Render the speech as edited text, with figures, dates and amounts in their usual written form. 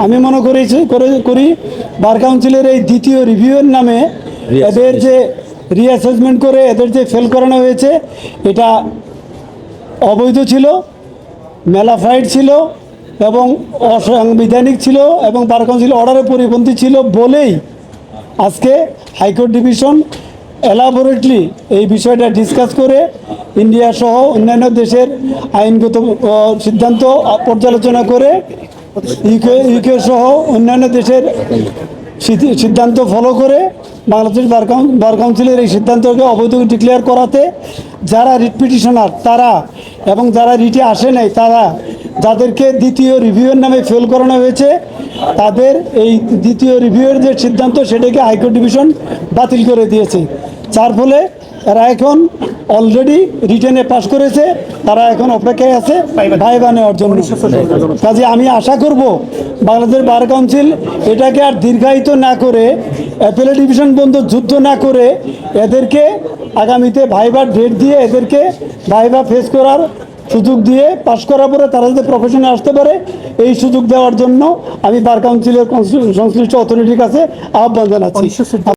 আমি মনে করি বার কাউন্সিলের এই দ্বিতীয় রিভিউয়ের নামে এদের যে রিঅ্যাসেসমেন্ট করে এদের যে ফেল করানো হয়েছে এটা অবৈধ ছিল, মেলাফাইড ছিল এবং অসাংবিধানিক ছিল এবং বার কাউন্সিল অর্ডারের পরিপন্থী ছিল বলেই আজকে হাইকোর্ট ডিভিশন এলাবোরেটলি এই বিষয়টা ডিসকাস করে ইন্ডিয়া সহ অন্যান্য দেশের আইনগত সিদ্ধান্ত পর্যালোচনা করে ইউকে সহ অন্যান্য দেশের সিদ্ধান্ত ফলো করে বাংলাদেশ বার কাউন্সিলের এই সিদ্ধান্তকে অবৈধ ডিক্লেয়ার করাতে যারা রিট পিটিশনার তারা এবং যারা রিটে আসে নাই তারা যাদেরকে দ্বিতীয় রিভিউয়ের নামে ফেল করানো হয়েছে তাদের এই দ্বিতীয় রিভিউয়ের যে সিদ্ধান্ত সেটাকে হাইকোর্ট ডিভিশন বাতিল করে দিয়েছে, যার ফলে এরা এখন অলরেডি রিটেনে পাস করেছে, তারা এখন অপেক্ষায় আছে ভাইবা নেওয়ার জন্য। কাজে আমি আশা করব বাংলাদেশ বার কাউন্সিল এটাকে আর দীর্ঘায়িত না করে অ্যাপেলেট ডিভিশন বন্ধ যুদ্ধ না করে এদেরকে আগামীতে ভাইবার ডেট দিয়ে এদেরকে ভাইবা ফেস করার সুযোগ দিয়ে পাস করার পরে তারা যাতে প্রফেশনে আসতে পারে এই সুযোগ দেওয়ার জন্য আমি বার কাউন্সিলের সংশ্লিষ্ট অথরিটির কাছে আহ্বান জানাচ্ছি।